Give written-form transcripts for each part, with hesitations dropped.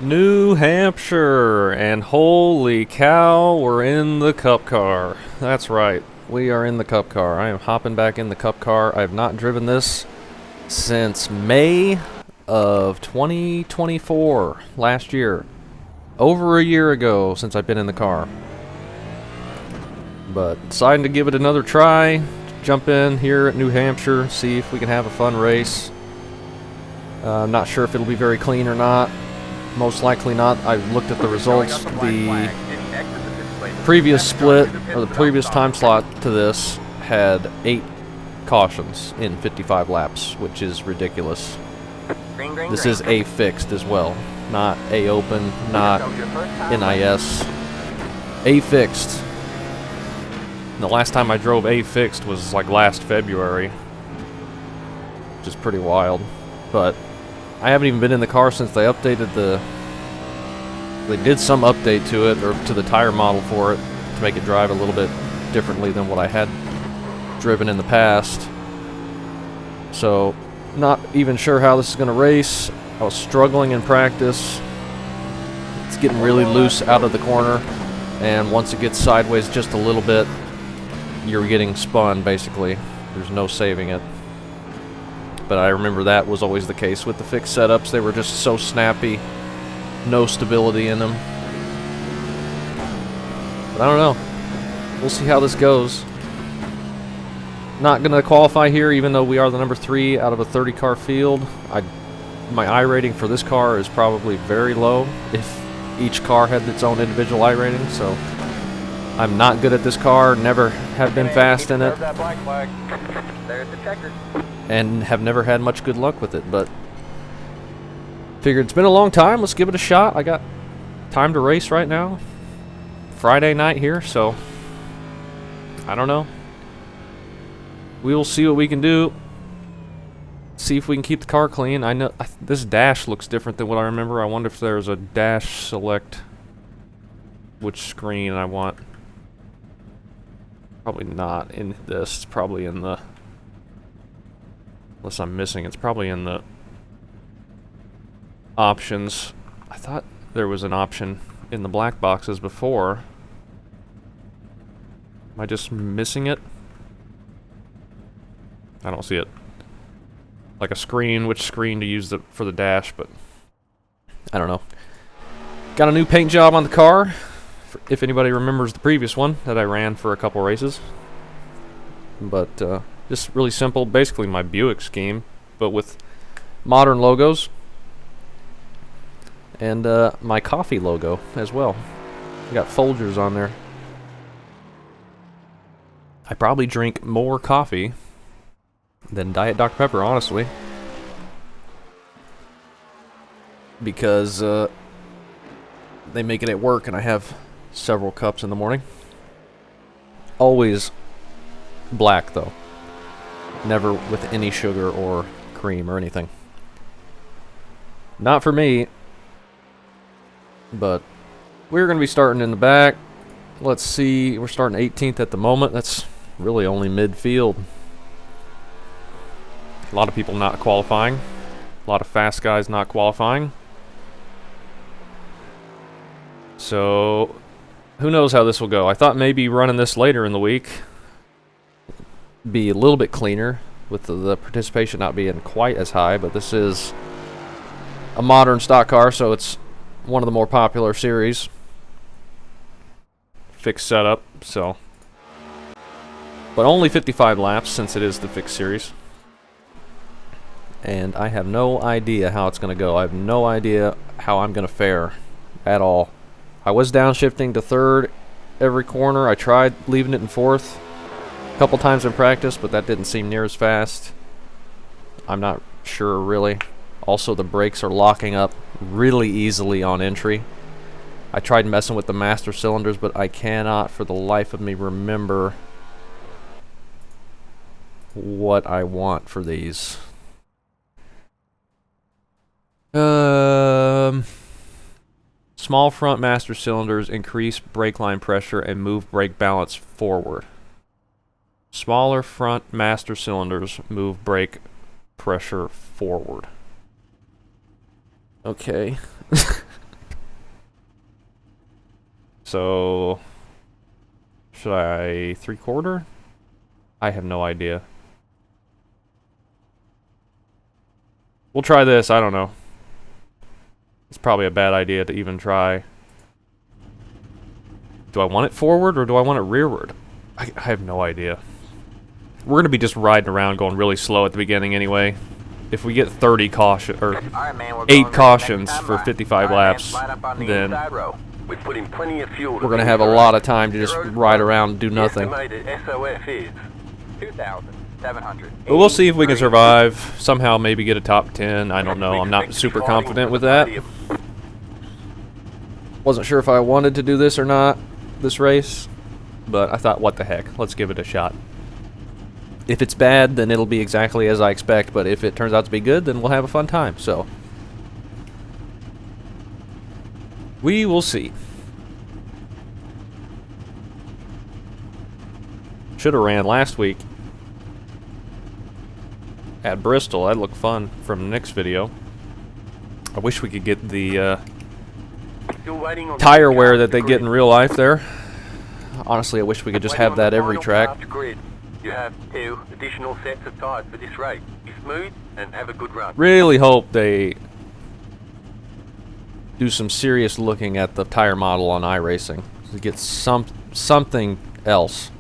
New Hampshire, and holy cow, we're in the Cup car. That's right, we are in the Cup car. I am hopping back in the Cup car. I have not driven this since May of 2024, last year. Over a year ago since I've been in the car. But deciding to give it another try, jump in here at New Hampshire, see if we can have a fun race. I'm not sure if it'll be very clean or not. Most likely not. I looked at the results. The previous split, or the previous time slot to this, had 8 cautions in 55 laps, which is ridiculous. This is A fixed as well, not A open, not NIS. A fixed. The last time I drove A fixed was like last February, which is pretty wild. But I haven't even been in the car since they updated they did some update to it, or to the tire model for it, to make it drive a little bit differently than what I had driven in the past. So, not even sure how this is going to race. I was struggling in practice. It's getting really loose out of the corner, and once it gets sideways just a little bit, you're getting spun, basically. There's no saving it. But I remember that was always the case with the fixed setups. They were just so snappy, no stability in them. But I don't know. We'll see how this goes. Not going to qualify here, even though we are the number 3 out of a 30 car field. My I rating for this car is probably very low if each car had its own individual I rating, so I'm not good at this car, never have been fast in it, and have never had much good luck with it, but figured it's been a long time, let's give it a shot. I got time to race right now. Friday night here, so I don't know. We will see what we can do. See if we can keep the car clean. I know this dash looks different than what I remember. I wonder if there's a dash select which screen I want. Probably not in this. It's probably in the... Unless I'm missing, it's probably in the options. I thought there was an option in the black boxes before. Am I just missing it? I don't see it. Like a screen, which screen to use for the dash, but I don't know. Got a new paint job on the car, if anybody remembers the previous one that I ran for a couple races. But just really simple, basically my Buick scheme, but with modern logos. And my coffee logo as well. Got Folgers on there. I probably drink more coffee than Diet Dr. Pepper, honestly. Because they make it at work and I have several cups in the morning. Always black though. Never with any sugar or cream or anything. Not for me. But we're going to be starting in the back. Let's see, we're starting 18th at the moment. That's really only midfield. A lot of people not qualifying. A lot of fast guys not qualifying. So, who knows how this will go. I thought maybe running this later in the week be a little bit cleaner, with the participation not being quite as high, but this is a modern stock car, so it's one of the more popular series. Fixed setup, so. But only 55 laps since it is the fixed series. And I have no idea how it's going to go. I have no idea how I'm going to fare at all. I was downshifting to 3rd every corner. I tried leaving it in 4th a couple times in practice, but that didn't seem near as fast. I'm not sure, really. Also, the brakes are locking up really easily on entry. I tried messing with the master cylinders, but I cannot for the life of me remember what I want for these. Small front master cylinders increase brake line pressure and move brake balance forward. Smaller front master cylinders move brake pressure forward. Okay. So, should I 3/4? I have no idea. We'll try this, I don't know. It's probably a bad idea to even try. Do I want it forward or do I want it rearward? I have no idea. We're going to be just riding around going really slow at the beginning anyway. If we get 30 caution or 8 cautions for 55 laps, then we're going to have a lot of time to just ride around and do nothing. But we'll see if we can survive. Somehow maybe get a top 10. I don't know. I'm not super confident with that. Wasn't sure if I wanted to do this or not, this race. But I thought, what the heck? Let's give it a shot. If it's bad, then it'll be exactly as I expect. But if it turns out to be good, then we'll have a fun time. So we will see. Should have ran last week at Bristol. That looked fun from Nick's video. I wish we could get the tire wear that they get in real life there. Honestly, I wish we could just have that every track. You have 2 additional sets of tires for this race. Be smooth and have a good run. Really hope they do some serious looking at the tire model on iRacing to get something else.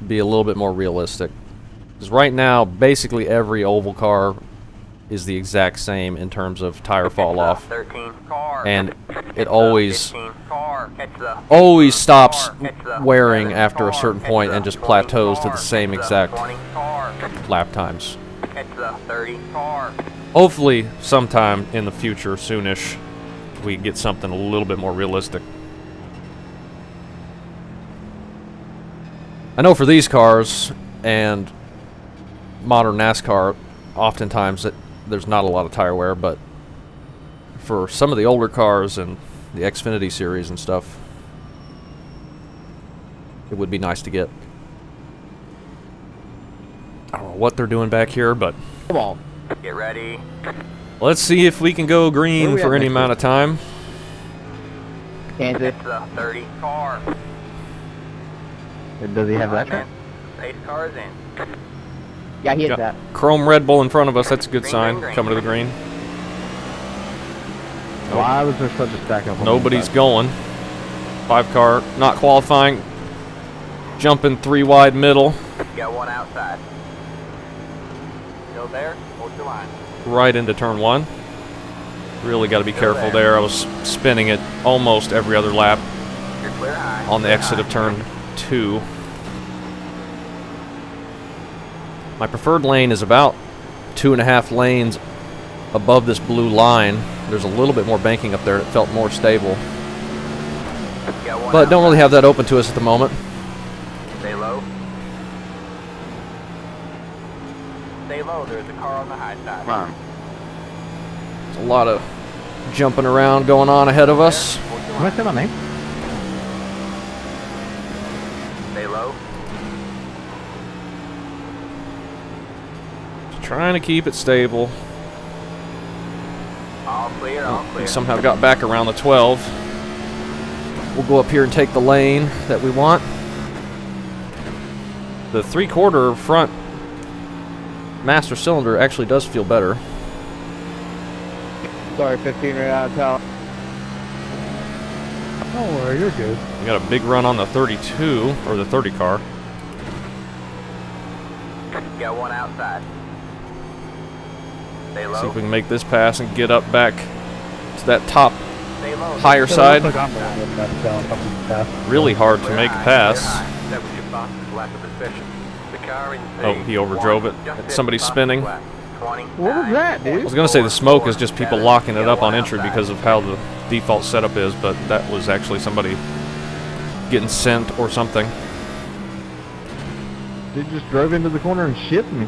Be a little bit more realistic. Because right now, basically every oval car is the exact same in terms of tire fall off, and it always stops wearing after a certain point and just plateaus to the same exact lap times. Hopefully sometime in the future, soonish, we get something a little bit more realistic. I know for these cars and modern NASCAR, oftentimes there's not a lot of tire wear, but for some of the older cars and the Xfinity series and stuff, it would be nice to get. I don't know what they're doing back here, but come on, get ready. Let's see if we can go green for any amount of time. Kansas. It's the 30 car. Does he have that track? Pace car is in. Yeah, he hit Got that. Chrome Red Bull in front of us. That's a good sign. green. Coming to the green. Why was there such a stack up? Nobody's going. 5 car not qualifying. Jumping 3 wide middle. Got one outside. Still there? Hold your line. Right into turn 1. Really got to be careful there. I was spinning it almost every other lap You're clear high. on the exit of turn 2. My preferred lane is about 2.5 lanes above this blue line. There's a little bit more banking up there. It felt more stable. But don't really have that open to us at the moment. Stay low. Stay low. There's a car on the high side. Come on. There's a lot of jumping around going on ahead of us. Can I say my name? Stay low. Trying to keep it stable. All clear, all We clear. somehow got back around the 12. We'll go up here and take the lane that we want. The 3/4 front master cylinder actually does feel better. Sorry, 15 right out of town. Oh, you're good. We got a big run on the 32, or the 30 car. Got one outside. Stay See low. if we can make this pass and get up back to that top Stay low. higher side. Look, I'm going with that down. Really hard to make a pass. That was your fastest lap of the session. The car in Oh, he overdrove it. Somebody's spinning. What was that, I dude? was going to say the smoke is just people locking it up on entry because of how the default setup is, but that was actually somebody getting sent or something. Dude just drove into the corner and shit me.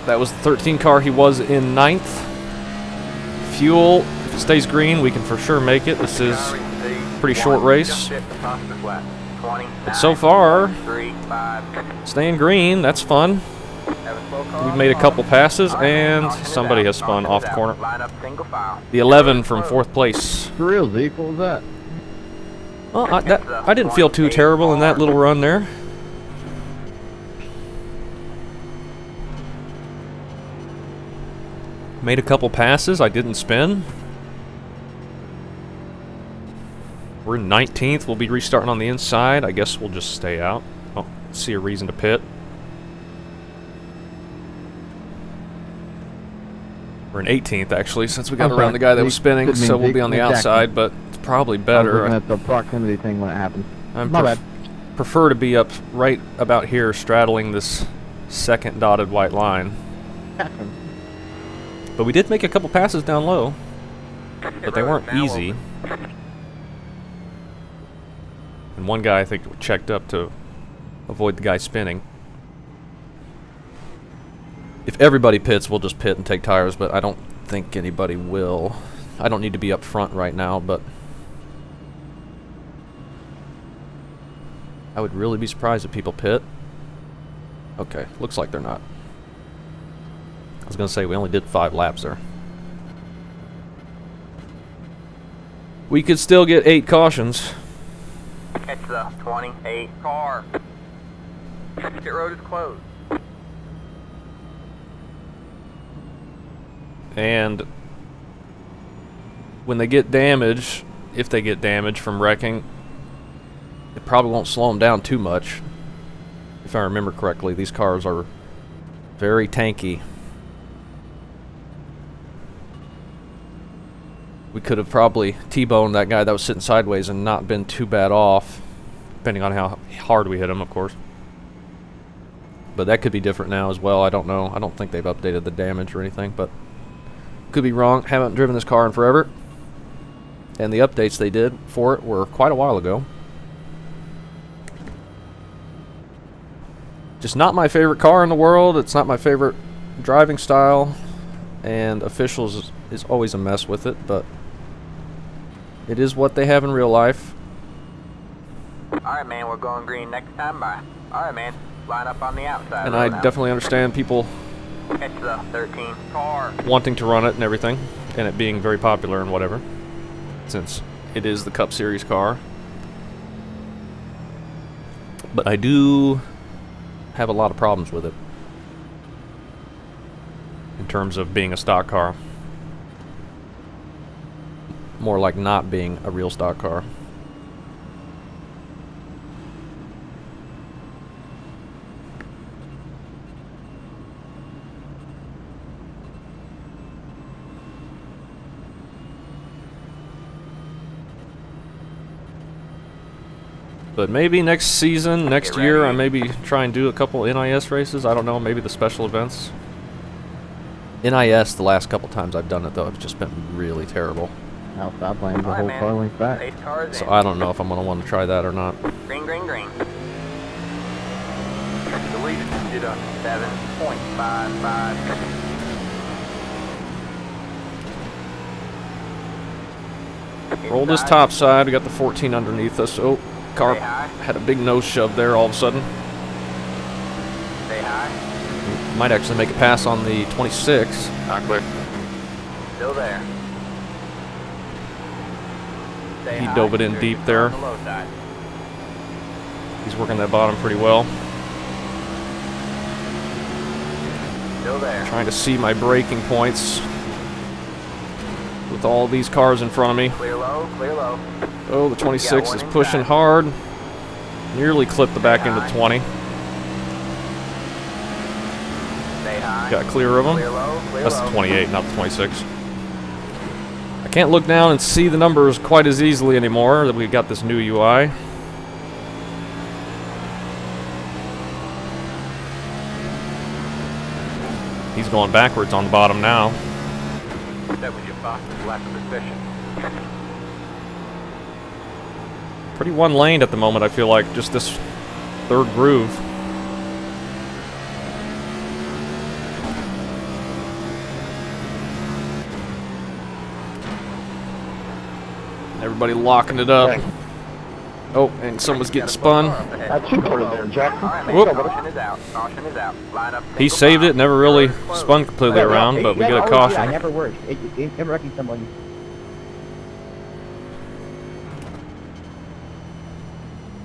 That was the 13 car. He was in 9th. Fuel, if it stays green, we can for sure make it. This is a pretty short race. But so far, staying green, that's fun. We've made a couple passes, and somebody has spun off the corner. The 11 from 4th place. For real, Zeke, what was that? Well, I didn't feel too terrible in that little run there. Made a couple passes. I didn't spin. We're in 19th. We'll be restarting on the inside. I guess we'll just stay out. Oh, see a reason to pit. We're in 18th, actually, since we got around the guy that was spinning, so we'll be on the outside, but it's probably better. I was looking at the proximity thing when it happened. My bad. Prefer to be up right about here, straddling this second dotted white line. But we did make a couple passes down low, but they weren't easy. And one guy, I think, checked up to avoid the guy spinning. If everybody pits, we'll just pit and take tires, but I don't think anybody will. I don't need to be up front right now, but I would really be surprised if people pit. Okay, looks like they're not. I was going to say, we only did 5 laps there. We could still get 8 cautions. It's the 28 car. Pit road is closed. And when they get damage, if they get damage from wrecking, it probably won't slow them down too much. If I remember correctly, these cars are very tanky. We could have probably T-boned that guy that was sitting sideways and not been too bad off, depending on how hard we hit him, of course. But that could be different now as well. I don't know. I don't think they've updated the damage or anything, but could be wrong. Haven't driven this car in forever. And the updates they did for it were quite a while ago. Just not my favorite car in the world. It's not my favorite driving style. And officials is always a mess with it, but it is what they have in real life. Alright, man, we're going green next time by. Alright, man, line up on the outside. And I definitely understand people It's the 13 car. wanting to run it and everything, and it being very popular and whatever, since it is the Cup Series car. But I do have a lot of problems with it in terms of being a stock car. More like not being a real stock car. But maybe next season, next year, I maybe try and do a couple NIS races. I don't know, maybe the special events. NIS, the last couple times I've done it, though, it's just been really terrible. Outside lane's the whole car length back. So I don't know if I'm going to want to try that or not. Green, green, green. The lead is at 7.55. Roll this top side. We got the 14 underneath us. Oh, car had a big nose shove there all of a sudden. Stay high. Might actually make a pass on the 26. Not clear. Still there. He dove it in deep there. He's working that bottom pretty well. Still there. Trying to see my braking points with all these cars in front of me. Clear low, clear low. Oh, the 26 is pushing hard. Nearly clipped the back end of 20. Stay high. Got clear of them. Clear low, clear That's low. the 28, not the 26. I can't look down and see the numbers quite as easily anymore that we've got this new UI. He's going backwards on the bottom now. That was your boss's lack of suspicion. Pretty one laned at the moment, I feel like, just this third groove. Everybody locking it up. Oh, and someone's getting spun. That's you over there, Jackson. All right, man. Whoop. Caution is out. Caution is out. Line up. He single saved file. it, never really Road is closed. spun completely around, but we get a I caution. never worked. It never wrecking someone.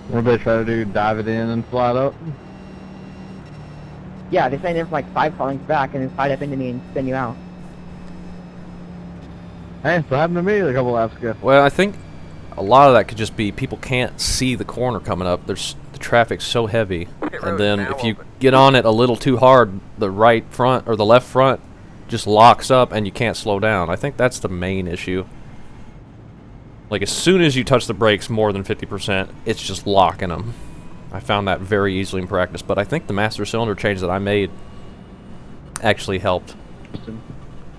What they try to do, dive it in and slide up? Yeah, they stand there for like 5 car lengths back and then slide up into me and spin you out. Hey, so happened to me a couple laps ago. Well, I think a lot of that could just be people can't see the corner coming up. The traffic's so heavy, and then if you get on it a little too hard, the right front or the left front just locks up and you can't slow down. I think that's the main issue. Like as soon as you touch the brakes more than 50%, it's just locking them. I found that very easily in practice, but I think the master cylinder change that I made actually helped.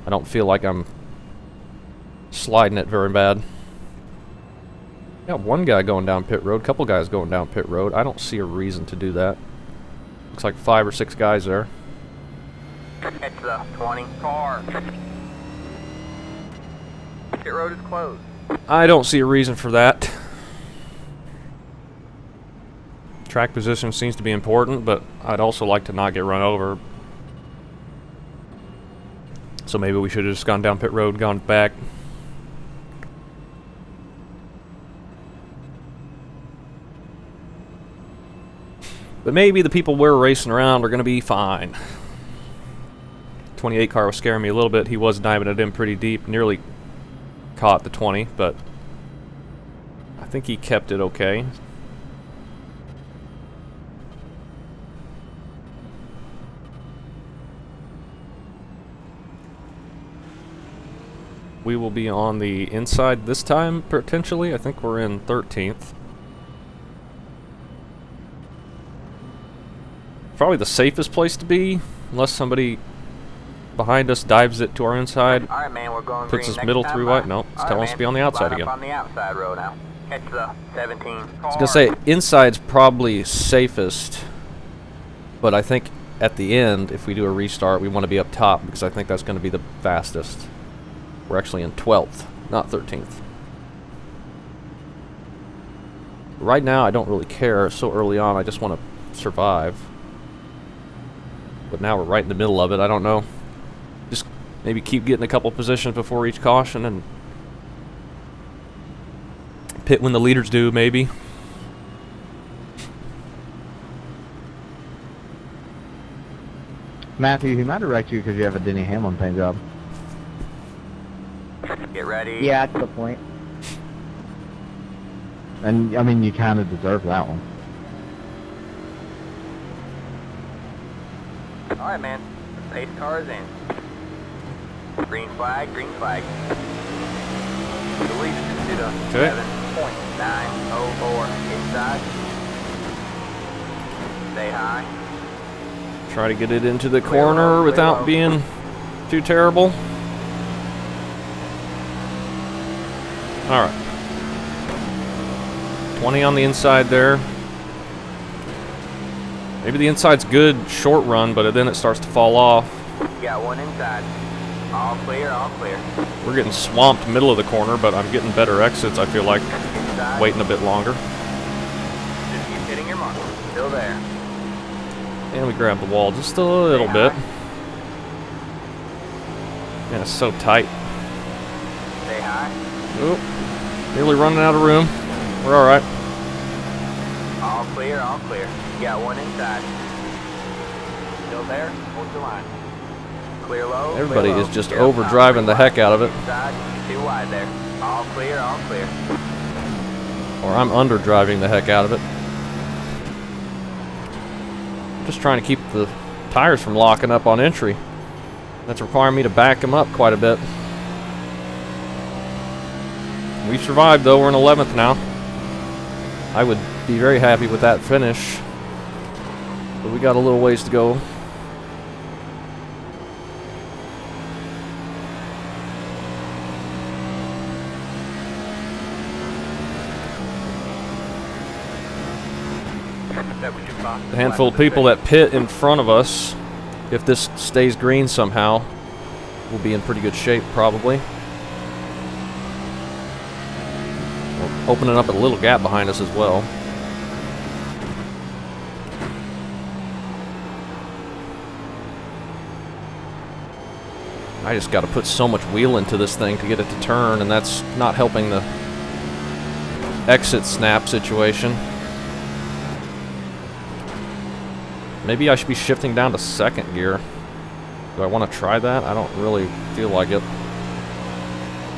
I don't feel like I'm sliding it very bad. Got one guy going down pit road, couple guys going down pit road. I don't see a reason to do that. Looks like 5 or 6 guys there. It's the 20 car. Pit road is closed. I don't see a reason for that. Track position seems to be important, but I'd also like to not get run over. So maybe we should have just gone down pit road, gone back. But maybe the people we're racing around are going to be fine. 28 car was scaring me a little bit. He was diving it in pretty deep, nearly caught the 20, but I think he kept it okay. We will be on the inside this time, potentially. I think we're in 13th. Probably the safest place to be, unless somebody behind us dives it to our inside. All right, man, we're going Puts green us next middle time through by. white. No, it's All telling right, us to man. be on the outside Line up again. on the outside road now. Catch the 17 car. I was gonna say inside's probably safest, but I think at the end, if we do a restart, we want to be up top because I think that's going to be the fastest. We're actually in 12th, not 13th. Right now, I don't really care. So early on, I just want to survive. But now we're right in the middle of it. I don't know. Just maybe keep getting a couple positions before each caution and pit when the leaders do, maybe. Matthew, he might have wrecked you because you have a Denny Hamlin paint job. Get ready. Yeah, that's the point. And, I mean, you kind of deserve that one. All right, man. Pace car is in. Green flag, green flag. The lead is to the Okay. 7.904 inside. Stay high. Try to get it into the corner without being too terrible. Alright. 20 on the inside there. Maybe the inside's good short run, but then it starts to fall off. You got one inside. All clear, all clear. We're getting swamped middle of the corner, but I'm getting better exits, I feel like. Inside. Waiting a bit longer. Just keep hitting your mark. Still there. And we grab the wall just a little bit. Man, it's so tight. Stay high. Oop. Nearly running out of room. We're alright. All clear, all clear. You got one inside. Still there? Hold the line. Clear low. Everybody clear is low. just Careful, overdriving the heck out of it. Inside. Too wide there. All clear, all clear. Or I'm underdriving the heck out of it. Just trying to keep the tires from locking up on entry. That's requiring me to back them up quite a bit. We've survived though, we're in 11th now. I would be very happy with that finish. But we got a little ways to go. The handful of people that pit in front of us, if this stays green somehow, we'll be in pretty good shape probably. We're opening up a little gap behind us as well. I just got to put so much wheel into this thing to get it to turn, and that's not helping the exit snap situation. Maybe I should be shifting down to second gear. Do I want to try that? I don't really feel like it.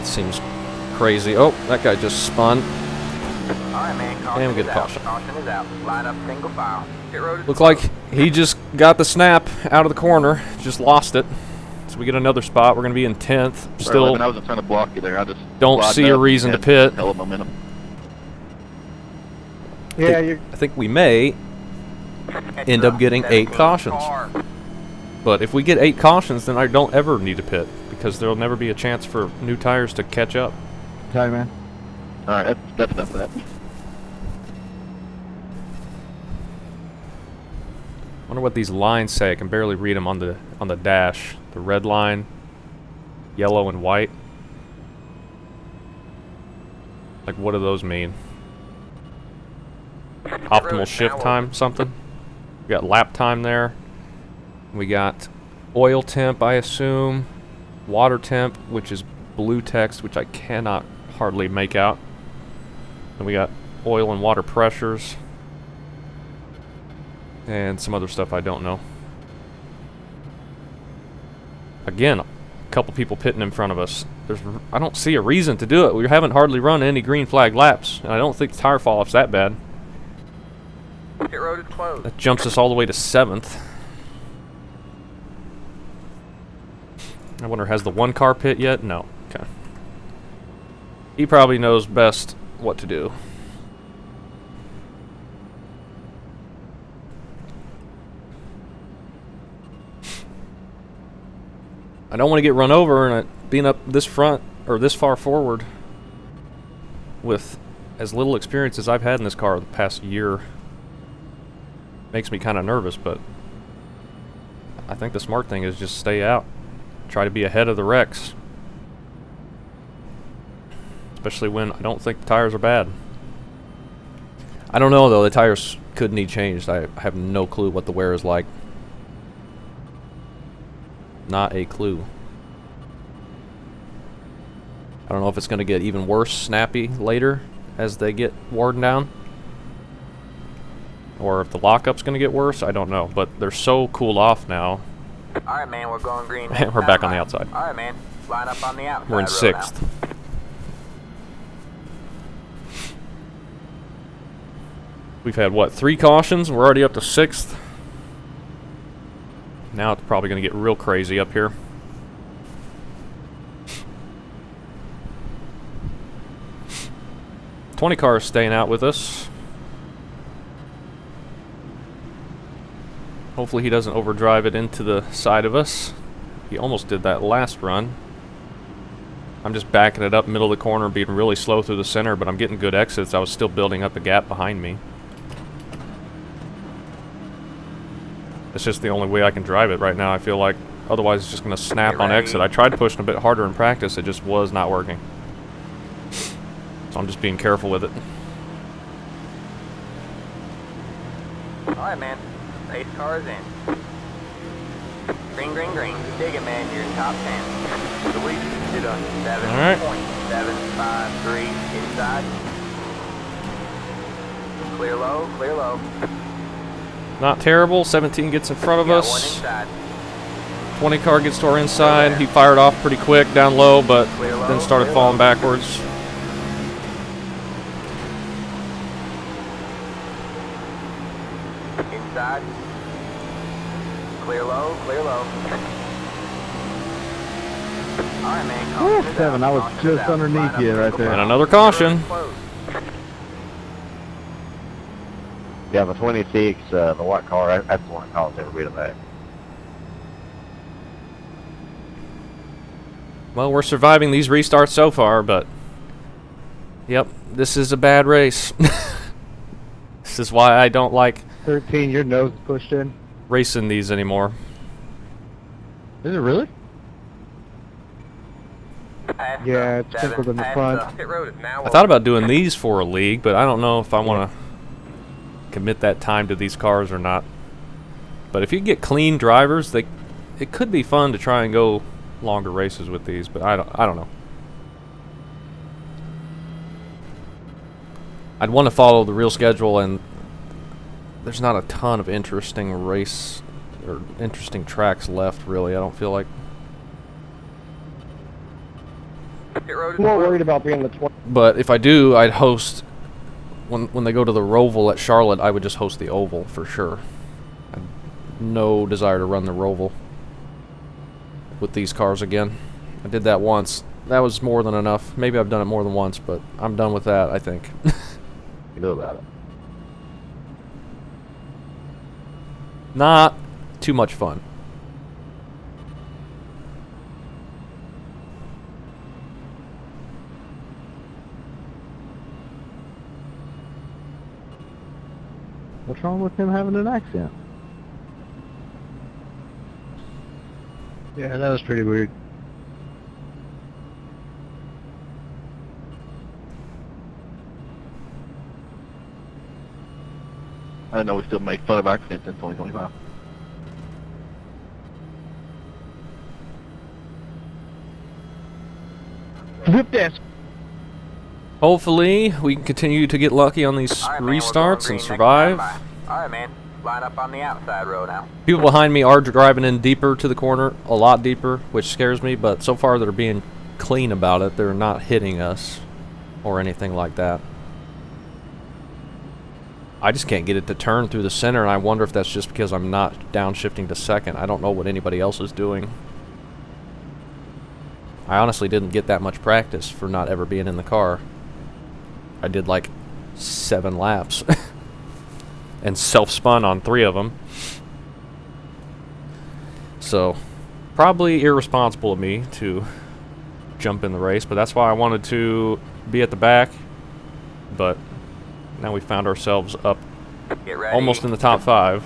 It seems crazy. Oh, that guy just spun. Alright, man. And we get a caution. Caution is out. Line up single file. Pit road is Looked like he just got the snap out of the corner. Just lost it. So we get another spot. We're going to be in 10th. Still I wasn't trying to block you there. I just don't see a reason to pit. Hell of momentum. Yeah, you're. I think we may end up getting 8 cautions. But if we get 8 cautions, then I don't ever need to pit, because there'll never be a chance for new tires to catch up. Sorry, man. All right, that's enough of that. Wonder what these lines say. I can barely read them on the dash. The red line, yellow and white. Like, what do those mean? Optimal shift time, something? We got lap time there. We got oil temp, I assume. Water temp, which is blue text, which I cannot hardly make out. And we got oil and water pressures. And some other stuff I don't know. Again, a couple people pitting in front of us. I don't see a reason to do it. We haven't hardly run any green flag laps, and I don't think the tire fall-off's that bad. Pit road is closed. That jumps us all the way to 7th. I wonder, has the one car pit yet? No. Okay. He probably knows best what to do. I don't want to get run over, and being up this front or this far forward with as little experience as I've had in this car the past year makes me kind of nervous, but I think the smart thing is just stay out. Try to be ahead of the wrecks. Especially when I don't think the tires are bad. I don't know though, the tires could need changed. I have no clue what the wear is like. Not a clue. I don't know if it's going to get even worse snappy later as they get worn down. Or if the lockup's going to get worse, I don't know. But they're so cooled off now. Alright, man, we're going green. And we're back on the outside. Alright, man. Line up on the outside. We're in road 6th. now. We've had, what, 3 cautions? We're already up to 6th. Now it's probably going to get real crazy up here. $20 cars staying out with us. Hopefully he doesn't overdrive it into the side of us. He almost did that last run. I'm just backing it up middle of the corner, being really slow through the center, but I'm getting good exits. I was still building up a gap behind me. It's just the only way I can drive it right now, I feel like. Otherwise it's just going to snap on exit. I tried pushing a bit harder in practice, it just was not working. So I'm just being careful with it. Alright, man. Pace car is in. Green, green, green. Dig it, man. You're in top 10. Sweet. You're done. 7.753 inside. Clear low, clear low. Not terrible. 17 gets in front of Got us. one inside. 20 car gets to our inside. He fired off pretty quick down low, but then started falling backwards. Inside. Clear low, clear low. Alright, man. Woo, Caution is 7, out, I was caution is just out. underneath Line up you right single there. And file. another caution. Closed. Yeah, the 26, the white car, that's the one that caused everybody to back. Well, we're surviving these restarts so far, but yep, this is a bad race. This is why I don't like 13, your nose is pushed in. racing these anymore. Is it really? Past Yeah, the it's sprinkled in the past front. Pit road is now I thought about doing these for a league, but I don't know if I want to commit that time to these cars or not. But if you get clean drivers, it could be fun to try and go longer races with these, but I don't know. I'd want to follow the real schedule, and there's not a ton of interesting race or interesting tracks left, really. I don't feel like. Pit road is I'm more closed. worried about being the 20. But if I do, I'd host when they go to the Roval at Charlotte. I would just host the Oval for sure. I have no desire to run the Roval with these cars again. I did that once. That was more than enough. Maybe I've done it more than once, but I'm done with that, I think. You know about it. Not too much fun. What's wrong with him having an accent? Yeah, that was pretty weird. I know we still make fun of accents in 2025. Whip that. Hopefully, we can continue to get lucky on these All right, man, we're going restarts green and next survive. time by. All right, man. Line up on the outside road now. People behind me are driving in deeper to the corner, a lot deeper, which scares me, but so far they're being clean about it. They're not hitting us or anything like that. I just can't get it to turn through the center, and I wonder if that's just because I'm not downshifting to second. I don't know what anybody else is doing. I honestly didn't get that much practice for not ever being in the car. I did like 7 laps and self-spun on 3 of them. So, probably irresponsible of me to jump in the race, but that's why I wanted to be at the back. But now we found ourselves up Get ready. almost in the top 5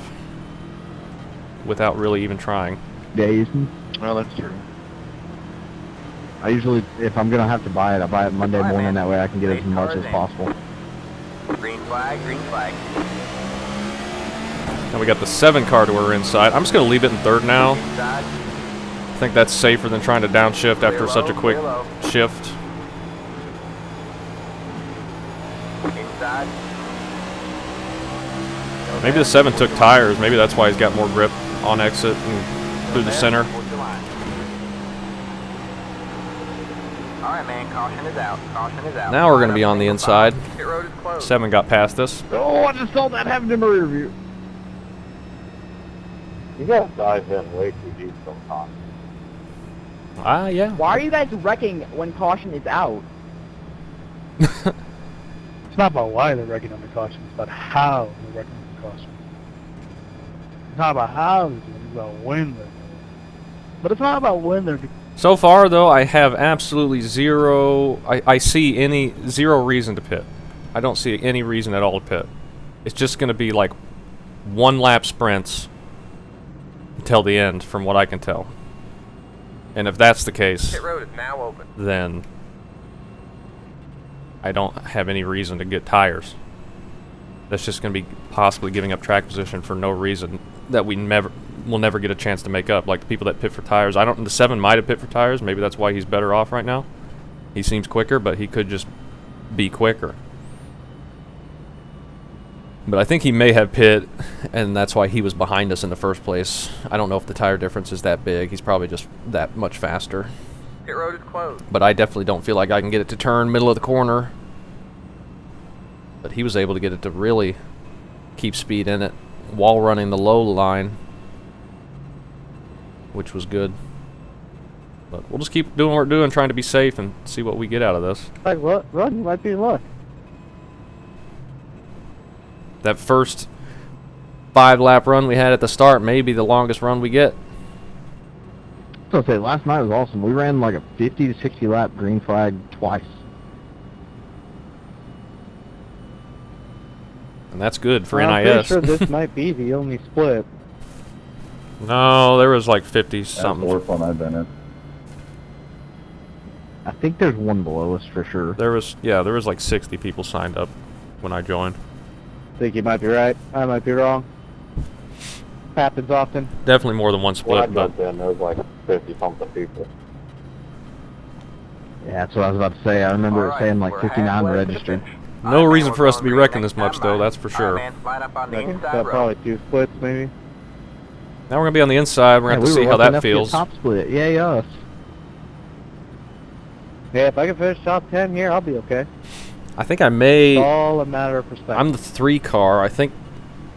without really even trying. Days. Well, that's true. I usually, if I'm gonna have to buy it, I buy it Monday All right, morning. man. That way I can get as Race much cars as in. possible. Green flag, green flag. Now we got the 7 car to our inside. I'm just going to leave it in 3rd now. Inside. I think that's safer than trying to downshift after Clear such a low, quick clear low. shift. Inside. Maybe the 7 took tires. Maybe that's why he's got more grip on exit and through the center. Hold your line. All right, man. Caution is out. Caution is out. Now we're going to Line be up on the single inside. file. Pit road is closed. 7 got past us. Oh, I just saw that happen in my rear view. You gotta dive in way too deep sometimes. Ah, yeah. Why are you guys wrecking when caution is out? It's not about why they're wrecking on the caution, it's about how they're wrecking on the caution. It's not about how they're doing it, it's about when they're doing it. But it's not about when they're doing it. So far, though, I have absolutely zero... I see zero reason to pit. I don't see any reason at all to pit. It's just going to be like 1-lap sprints until the end, from what I can tell. And if that's the case, Pit road is now open. then I don't have any reason to get tires. That's just going to be possibly giving up track position for no reason that we'll never get a chance to make up. Like the people that pit for tires, the 7 might have pit for tires. Maybe that's why he's better off right now. He seems quicker, but he could just be quicker. But I think he may have pit, and that's why he was behind us in the first place. I don't know if the tire difference is that big. He's probably just that much faster. Pit road is closed. But I definitely don't feel like I can get it to turn middle of the corner. But he was able to get it to really keep speed in it while running the low line, which was good. But we'll just keep doing what we're doing, trying to be safe and see what we get out of this. Like, what? Run, you might be in luck. That first 5-lap run we had at the start may be the longest run we get. So I say, last night was awesome. We ran like a 50 to 60 lap green flag twice. And that's good for I'm NIS. pretty sure this might be the only split. No, there was like 50 That's something. more fun I've been in. I think there's one below us for sure. There was like 60 people signed up when I joined. Think you might be right. I might be wrong. Happens often. Definitely more than one When I split, but jumped in, there was like 50 something people. Yeah, that's what I was about to say. I remember it saying like 59 registered. no reason for us to be wrecking this much, though, that's for sure. Line up on the I think inside so, row. probably 2 splits maybe. Now we're going to be on the inside. We're going to have to see how that feels. Top split. Yay us. Yeah, if I can finish top 10 here, I'll be okay. I think I may... It's all a matter of perspective. I'm the 3 car. I think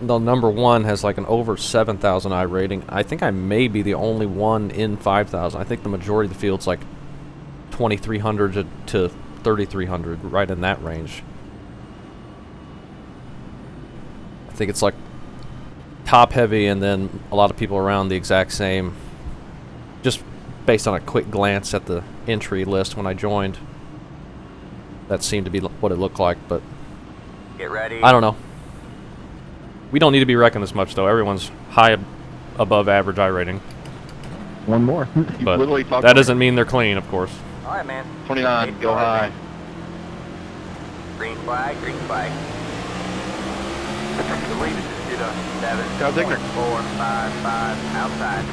the number 1 has like an over 7,000 I rating. I think I may be the only one in 5,000. I think the majority of the field's like 2,300 to 3,300, right in that range. I think it's like top heavy and then a lot of people around the exact same. Just based on a quick glance at the entry list when I joined, that seemed to be what it looked like, but Get ready. I don't know. We don't need to be wrecking this much, though. Everyone's high above average I rating, One more. but literally talked that to me. doesn't mean they're clean, of course. All right, man. 29, go high. Green flag, green flag. The lead is just 7, How's ignorant? 4, 5, 5, outside.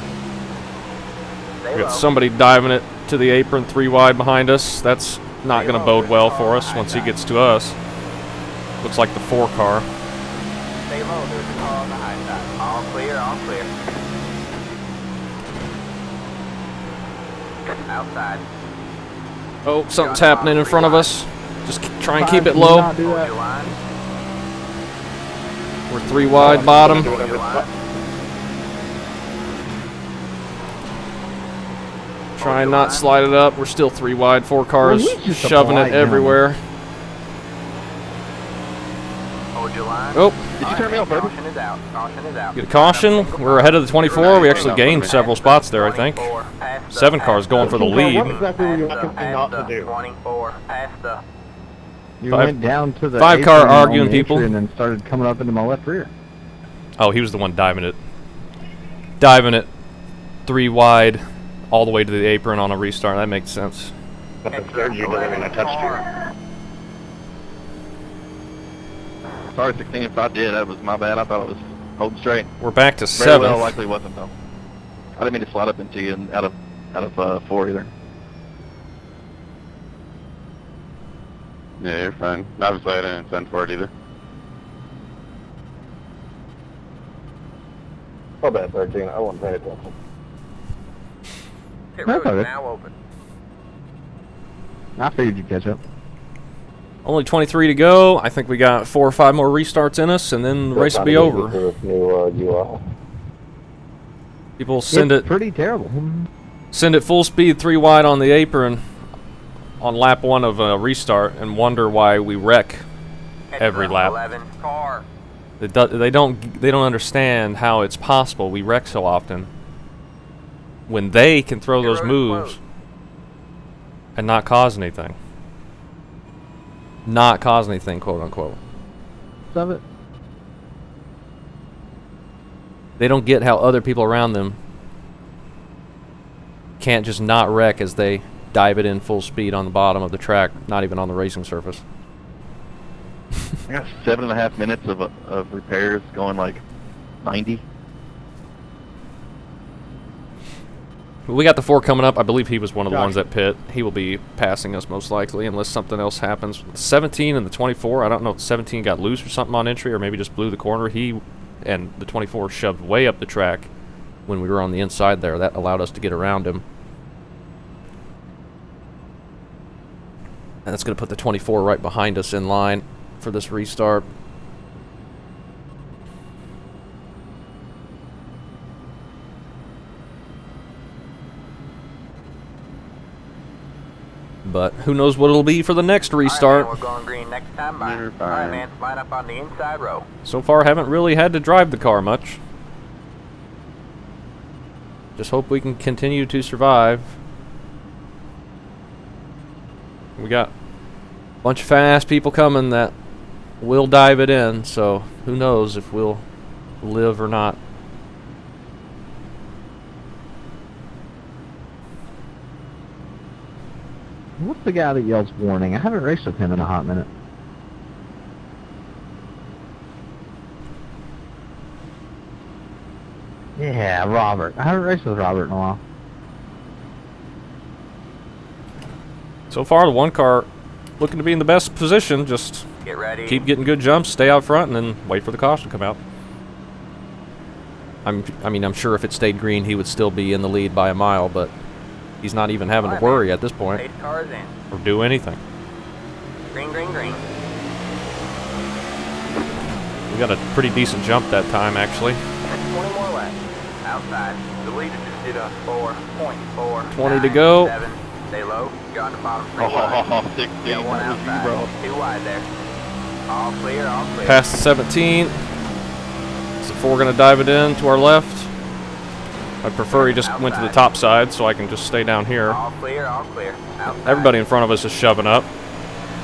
Stay We low. got somebody diving it to the apron 3 wide behind us. That's not going to bode well for us once he gets to us. Looks like the 4 car. Stay low, there's a car on the high side. All clear, all clear. Outside. Oh, something's happening in front of us. Just try and keep it Do low. not do Hold that. your line. We're 3 wide bottom. Hold your line. Try and not slide it up. We're still 3 wide. 4 cars Well, he's just a shoving it polite everywhere. Hold your line. Oh, Did you turn me off, Herbert? Caution is out. Caution is out. get a caution. We're ahead of the 24. We actually gained several spots there, I think. 24, past the- 7 cars going for the lead. What exactly were you past the- looking not to past the do? 24, past the... You 5 went down to the 5 car apron on arguing the people. entry and then started coming up into my left rear. Oh, he was the one diving it. Diving it 3 wide all the way to the apron on a restart. That makes sense. Nothing scared you, but I mean, I touched you. Sorry, 16, if I did, that was my bad. I thought it was holding straight. We're back to Very well 7th. likely wasn't, though. I didn't mean to slide up into you and out of 4 either. Yeah, you're fine. Obviously, I didn't intend for it either. My bad, 13. I wasn't paying attention. Pit That's road all is right. now open. I figured you'd catch up. Only 23 to go. I think we got 4 or 5 more restarts in us, and then the race will be over. People send It's it pretty terrible. full speed 3 wide on the apron on lap 1 of a restart and wonder why we wreck every lap. 11 car. They don't understand how it's possible we wreck so often when they can throw Pit those road is moves closed. and not cause anything. Not cause anything, quote unquote. Of it. They don't get how other people around them can't just not wreck as they dive it in full speed on the bottom of the track, not even on the racing surface. I got 7.5 minutes of repairs going like 90. We got the 4 coming up. I believe he was one of the Josh. ones that pit. He will be passing us most likely unless something else happens. 17 and the 24, I don't know if 17 got loose or something on entry or maybe just blew the corner. He and the 24 shoved way up the track when we were on the inside there. That allowed us to get around him. And that's going to put the 24 right behind us in line for this restart. But who knows what it'll be for the next restart. All right, man, we're going green next time. Bye. You're All fine. right, man. Line up on the inside row. So far, haven't really had to drive the car much. Just hope we can continue to survive. We got a bunch of fast people coming that will dive it in, so who knows if we'll live or not. What's the guy that yells warning? I haven't raced with him in a hot minute. Yeah, Robert. I haven't raced with Robert in a while. So far, the one car looking to be in the best position. Just Get ready. keep getting good jumps, stay out front, and then wait for the caution to come out. I mean, I'm sure if it stayed green, he would still be in the lead by a mile, but he's not even having to worry at this point Pace cars in. or do anything. Green, green, green. We got a pretty decent jump that time, actually. 20 more laps. Outside. The leader just did a 4.4. 20 to go. 7. Stay low. You're on the bottom 3 wide. Oh, 16. Got one That was you, outside. bro. 2 wide there. All clear, all clear. Past the 17. So if we're going to dive it in to our left, I'd prefer he just went to the top side so I can just stay down here. All clear, all clear. Outside. Everybody in front of us is shoving up.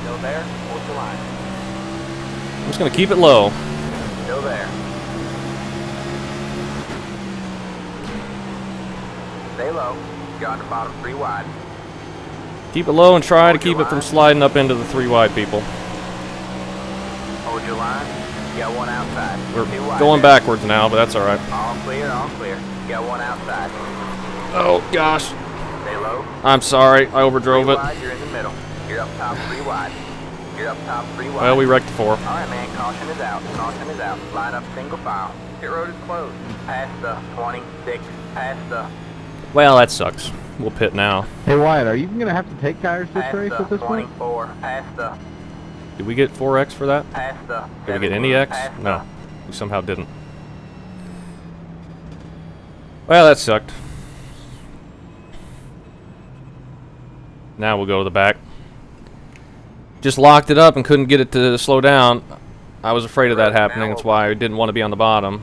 Still there. Hold the line. I'm just going to keep it low. Still there. Stay low. You're on the bottom 3 wide. Keep it low and try to keep it from sliding up into the 3 wide people. Hold your line. You got one outside. We're 2 wide going there. backwards now, but that's all right. All clear, all clear. You got one outside. Oh, gosh. Stay low. I'm sorry. I 3 overdrove it. wide, you're in the middle. You're up top 3 wide. You're up top 3 wide. Well, we wrecked the 4. All right, man. Caution is out. Caution is out. Line up single file. Pit road is closed. Past the 26. Past the. Well, that sucks. We'll pit now. Hey, Wyatt, are you going to have to take tires this Past race the at this point? 24. Past the. Did we get 4X for that? Past the. Did we get 17, any X? past No. We somehow didn't. Well, that sucked. Now we'll go to the back. Just locked it up and couldn't get it to slow down. I was afraid of that happening. That's why I didn't want to be on the bottom.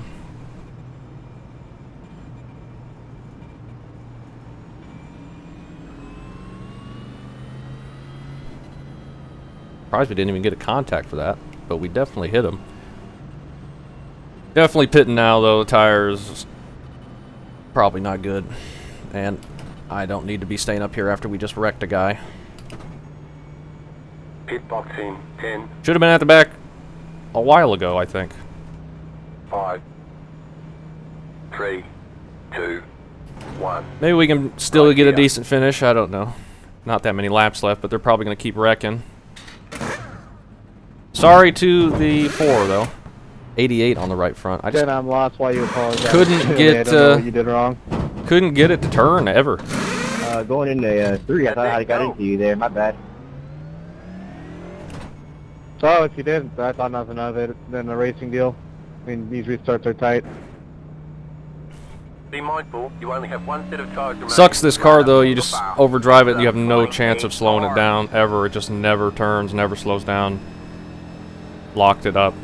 Surprised we didn't even get a contact for that, but we definitely hit him. Definitely pitting now, though. The tires probably not good, and I don't need to be staying up here after we just wrecked a guy. Pit box in 10, Should have been at the back a while ago, I think. 5, 3, 2, 1. Maybe we can still get a decent finish. I don't know. Not that many laps left, but they're probably going to keep wrecking. Sorry to the 4, though. 88 on the right front. I just Then I'm lost while you apologize. Couldn't I get, don't know what you did wrong. couldn't get it to turn ever. Going into 3, I thought I got go. into you there. My bad. So if you did, I thought nothing of it. Then a racing deal. I mean, these restarts are tight. Be mindful, you only have 1 set of tires remaining. Sucks this car, though. You just overdrive it and you have no chance of slowing it down ever. It just never turns, never slows down. Locked it up.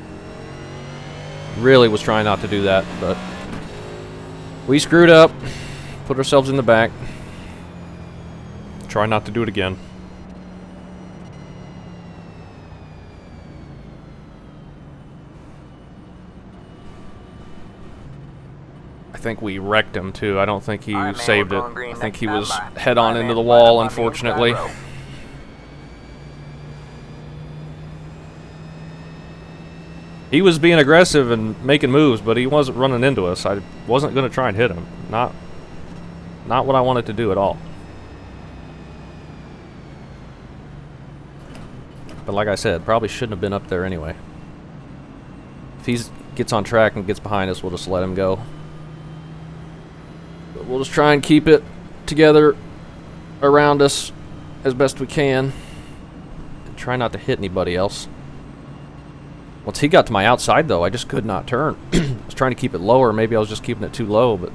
Really was trying not to do that, but we screwed up. Put ourselves in the back. Try not to do it again. I think we wrecked him too. I don't think he All right, man, saved we're it. going green I think next he time was by. head All on right, into man, the line up wall, on the inside unfortunately. row. He was being aggressive and making moves, but he wasn't running into us. I wasn't going to try and hit him. Not what I wanted to do at all. But like I said, probably shouldn't have been up there anyway. If he gets on track and gets behind us, we'll just let him go. But we'll just try and keep it together around us as best we can. And try not to hit anybody else. Once he got to my outside, though, I just could not turn. I was trying to keep it lower. Maybe I was just keeping it too low, but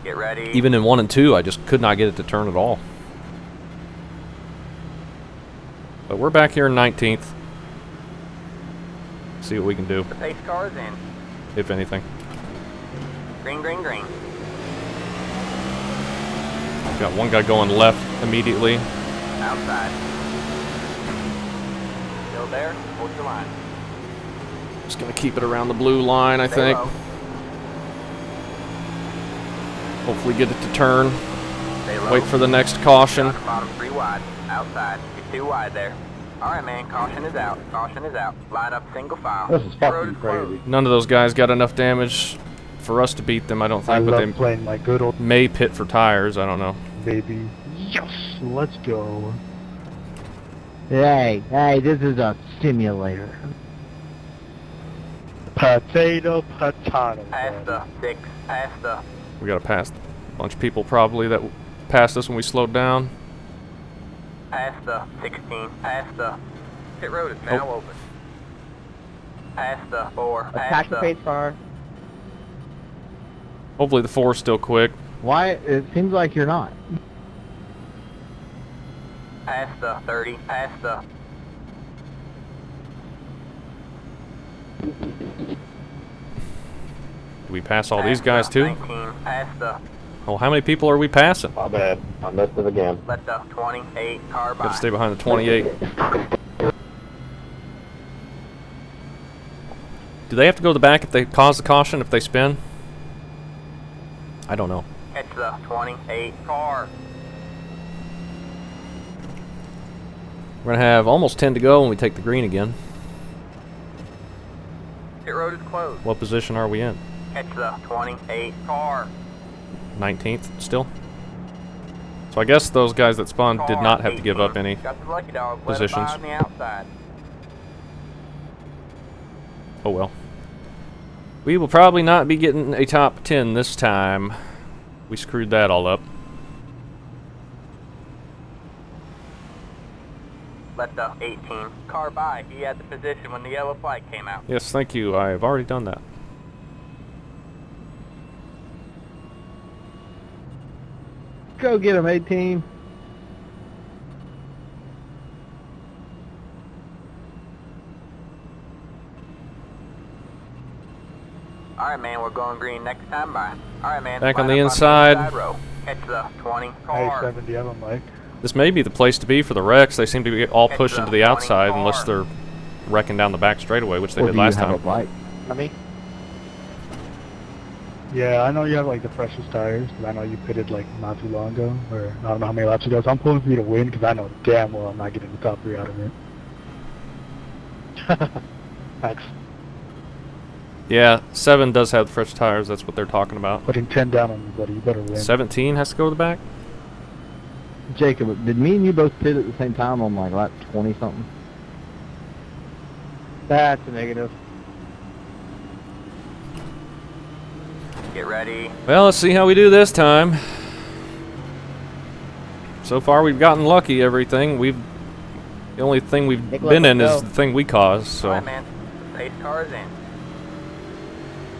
Get ready. even in 1 and 2, I just could not get it to turn at all. But we're back here in 19th. See what we can do, The pace car is in. if anything. Green, green, green. Got one guy going left immediately. Outside. Still there. Hold your line. Just going to keep it around the blue line, I Stay think. low. Hopefully get it to turn. Stay low. Wait for the next caution. Down to bottom 3 wide. Outside. You're 2 wide there. Alright, man. Caution is out. Caution is out. Line up single file. This is Pit road fucking closed. crazy. None of those guys got enough damage for us to beat them, I don't I think, but love they playing my good old may pit for tires, I don't know. baby. Yes, let's go. Hey, this is a simulator. Potato. Past the 6. Past the. We gotta pass a bunch of people probably that passed us when we slowed down. Past the 16. Past the. Pit road is now open. Past the 4. Attack Past the the. pace car. Hopefully the 4's still quick. Why? It seems like you're not. Past the 30. Past the. Do we pass all these guys too? 19. Past the. Oh, how many people are we passing? My bad. I missed it again. Let the 28 car by. Gotta stay behind the 28. Do they have to go to the back if they cause the caution, if they spin? I don't know. Catch the 28 car. We're gonna have almost 10 to go when we take the green again. Pit road is closed. What position are we in? Catch the 28 car. 19th still? So I guess those guys that spawned did Car not have to give 18. up any. Got the lucky dog. Let it positions. by on the outside. Oh well. We will probably not be getting a top 10 this time. We screwed that all up. Let the 18 car by. He had the position when the yellow flag came out. Yes, thank you. I have already done that. Go get him, 18. Alright, man, we're going green next time by. Alright, man. Back on line the up inside. row. Catch the 20 Hey, car. 70 of them, Mike. This may be the place to be for the wrecks. They seem to be all pushed into the outside unless they're wrecking down the back straightaway, which they Or did do you last have time. a bike? Yeah, I know you have like the freshest tires, but I know you pitted like not too long ago, or I don't know how many laps ago. So I'm pulling for you to win because I know damn well I'm not getting the top 3 out of it. Thanks. Yeah, 7 does have fresh tires. That's what they're talking about. Putting 10 down on you, buddy. You better win. 17 has to go to the back? Jacob, did me and you both pit at the same time on like lap 20 something? That's a negative. Get ready. Well, let's see how we do this time. So far, we've gotten lucky. Everything the only thing we've Nicholas, been in let's is go. the thing we caused. So Alright, man. Pace cars in.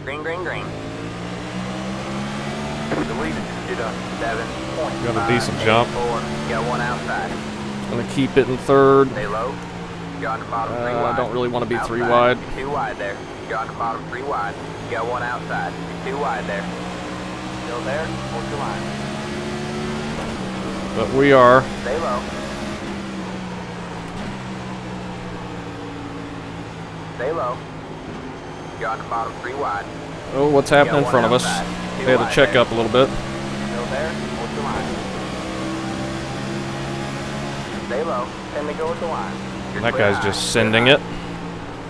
Green, green, green. The lead is to 7 points. Got a decent jump. 4. Got one outside. gonna keep it in third. Stay low. You're on the bottom 3 I wide. don't really want to be Outside. 3 wide. You're 2 wide there. You're on the bottom 3 wide. You got one outside. You're 2 wide there. Still there? Hold your line. But we are. Stay low. Stay low. You're on the bottom 3 wide. Oh, what's You got happening in one front of us? outside. Two They had to wide check there. up a little bit. Still there? Hold your line. Stay low. 10 to go with the line. You're That clear guy's high, just clear sending high. it.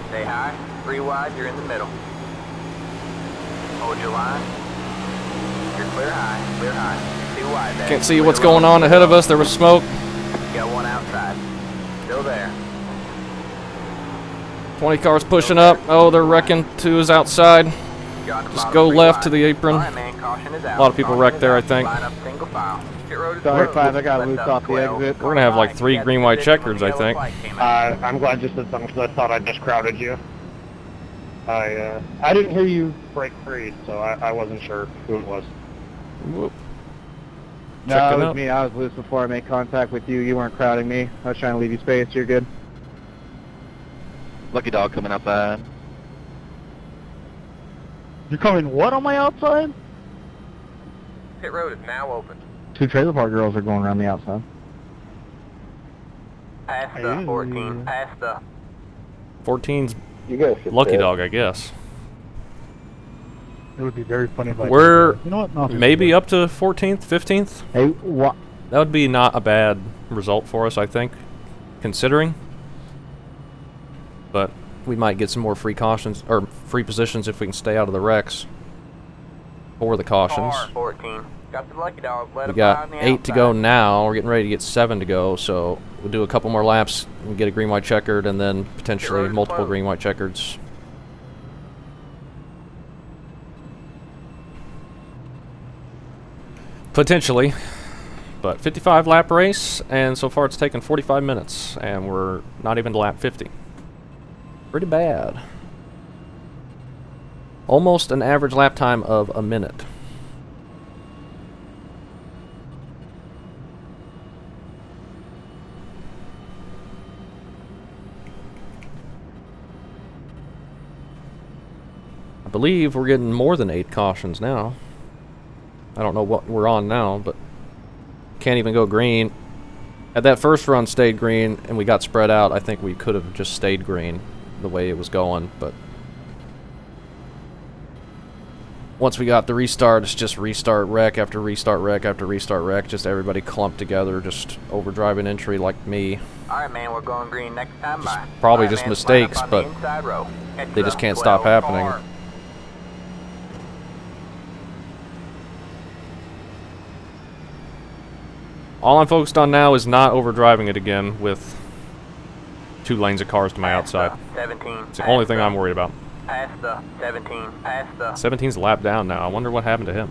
Stay high. 3 wide. You're in the middle. Hold your line. You're clear high. Clear high. You're 2 wide there. Can't see Clear what's low, going on clear ahead of low. us. There was smoke. You got one outside. Still there. 20 cars pushing up. Oh, they're wrecking to his outside. You're on the Just bottom go 3 left wide. to the apron. All right, man. Caution is out. A lot of people Caution wrecked is there, I out. think. Line up single file. Pit road is Sorry, closed. 5, I got Let loose the off the 12 exit. We're gonna have like by. 3 You had green, the white position when checkers, the I yellow think. flag came out. I'm glad you said something because I thought I just crowded you. I didn't hear you break free, so I wasn't sure who it was. Whoop. No, Check it it was out. me. I was loose before I made contact with you. You weren't crowding me. I was trying to leave you space. You're good. Lucky dog coming outside. You're coming what on my outside? Pit road is now open. 2 trailer park girls are going around the outside. Past the 14. Past the 14's You guys lucky dog, I guess. It would be very funny if I We're did that. You know what? No, I'll just maybe do it. up to 14th, 15th. Hey, what? That would be not a bad result for us, I think, considering. But we might get some more free cautions or free positions if we can stay out of the wrecks for the cautions. Car 14. Got the lucky dog. Let We him got by on the 8 to go outside. now. We're getting ready to get 7 to go, so we'll do a couple more laps and get a green, white, checkered, and then potentially road is multiple closed. green, white, checkers. Potentially, but 55 lap race, and so far it's taken 45 minutes, and we're not even to lap 50. Pretty bad. Almost an average lap time of a minute. I believe we're getting more than 8 cautions now. I don't know what we're on now, but can't even go green. At that first run stayed green and we got spread out. I think we could have just stayed green the way it was going, but once we got the restart, it's just restart wreck after restart wreck after restart wreck, just everybody clumped together, just overdriving entry like me. Alright, man, we're going green next time by. Probably Alright, just man, mistakes, line up on but the inside row. Head to they just the can't stop 12 happening. car. All I'm focused on now is not overdriving it again with 2 lanes of cars to my outside. 17. It's the only thing I'm worried about. Past the 17. Past the 17's a lap down now. I wonder what happened to him.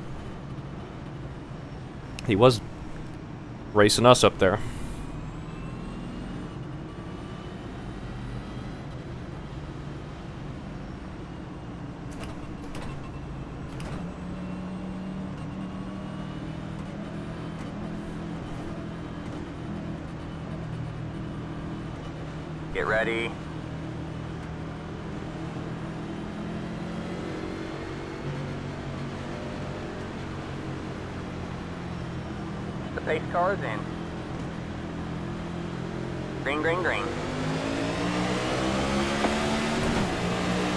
He was racing us up there. Get ready. The pace car is in. Green, green, green.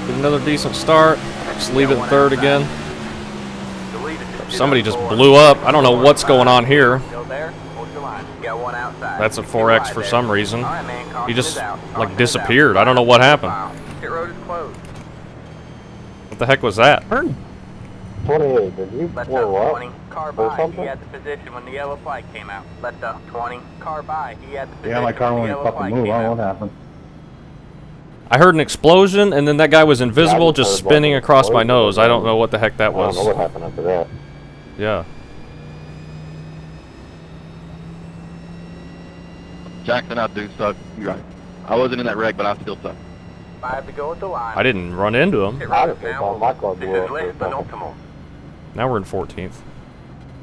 Get another decent start. Just leave it in third again. The lead is just Somebody just 204. blew up. I don't know what's going on here. Still there? Hold your line. Got one outside. That's a Get 4X wide for there. some reason. All right, man, caution He just is out. like Caution is disappeared. out. I don't know what happened. Pit road is closed. What the heck was that? 28, did you Let blow the up? 20 car Or by. something? He had the position when the yellow flag came out. Let the 20 car by. He had the position Yeah, my car when won't the yellow fucking flag move. came I don't know out. what happened. I heard an explosion, and then that guy was invisible, I just just heard, like, spinning an across my explosion, nose. I don't and know what the heck that I don't know what was. happened after that. Yeah. Jackson, I do suck. You're right. I wasn't in that wreck, but I still suck. 5 to go at the line. I didn't run into him. Pit I road is just now thought my open. car This blew is up or less than something. optimal. Now we're in 14th.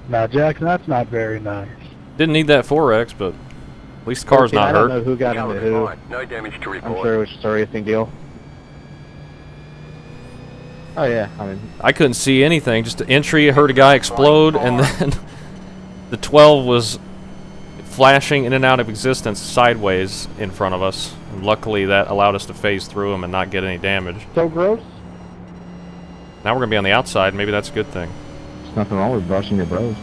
Now, Jackson, that's not very nice. Didn't need that 4X, but at least the car's I not don't know hurt. who got Yellow into who. fine. No damage to I'm report. sure it was just a racing deal. Oh yeah, I mean, I couldn't see anything. Just an entry, I heard a guy explode, and then the 12 was flashing in and out of existence sideways in front of us. And luckily, that allowed us to phase through him and not get any damage. so gross. Now we're going to be on the outside. Maybe that's a good thing. There's nothing wrong with brushing your bros.